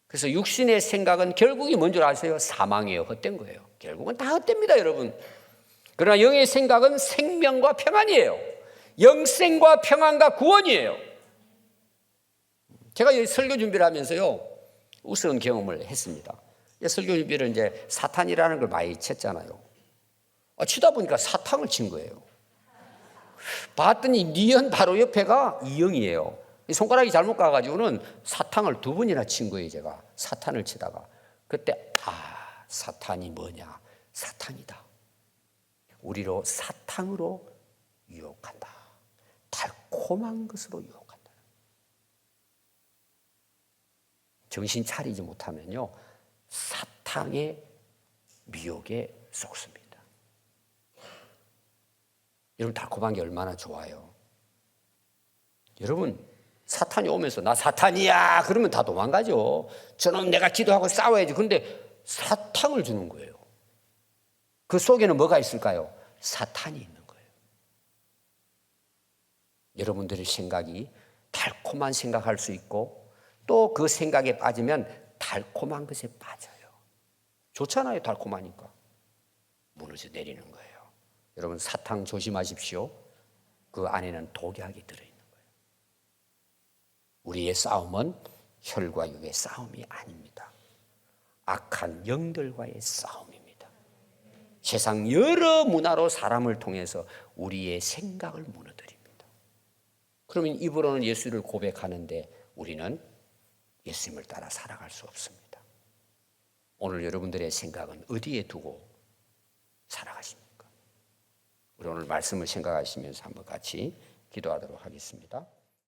그래서 육신의 생각은 결국이 뭔 줄 아세요? 사망이에요. 헛된 거예요. 결국은 다 헛됩니다, 여러분. 그러나 영의 생각은 생명과 평안이에요. 영생과 평안과 구원이에요. 제가 여기 설교 준비를 하면서요, 우스운 경험을 했습니다. 설교 준비를 이제 사탄이라는 걸 많이 쳤잖아요. 치다 보니까 사탕을 친 거예요. 봤더니 니은 바로 옆에가 이영이에요. 손가락이 잘못 가가지고는 사탕을 2번이나 친 거예요, 제가. 사탄을 치다가. 그때, 사탄이 뭐냐? 사탄이다. 우리로 사탕으로 유혹한다. 달콤한 것으로 유혹한다. 정신 차리지 못하면요, 사탕의 미혹에 속습니다. 여러분, 달콤한 게 얼마나 좋아요. 여러분, 사탄이 오면서 나 사탄이야 그러면 다 도망가죠. 저는 내가 기도하고 싸워야지. 그런데 사탕을 주는 거예요. 그 속에는 뭐가 있을까요? 사탄이 있는 거예요. 여러분들의 생각이 달콤한 생각할 수 있고 또 그 생각에 빠지면 달콤한 것에 빠져요. 좋잖아요. 달콤하니까. 무너져 내리는 거예요. 여러분 사탕 조심하십시오. 그 안에는 독약이 들어있는 거예요. 우리의 싸움은 혈과 육의 싸움이 아닙니다. 악한 영들과의 싸움입니다. 세상 여러 문화로 사람을 통해서 우리의 생각을 무너뜨립니다. 그러면 입으로는 예수를 고백하는데 우리는 예수님을 따라 살아갈 수 없습니다. 오늘 여러분들의 생각은 어디에 두고 살아가십니까? 우리 오늘 말씀을 생각하시면서 한번 같이 기도하도록 하겠습니다.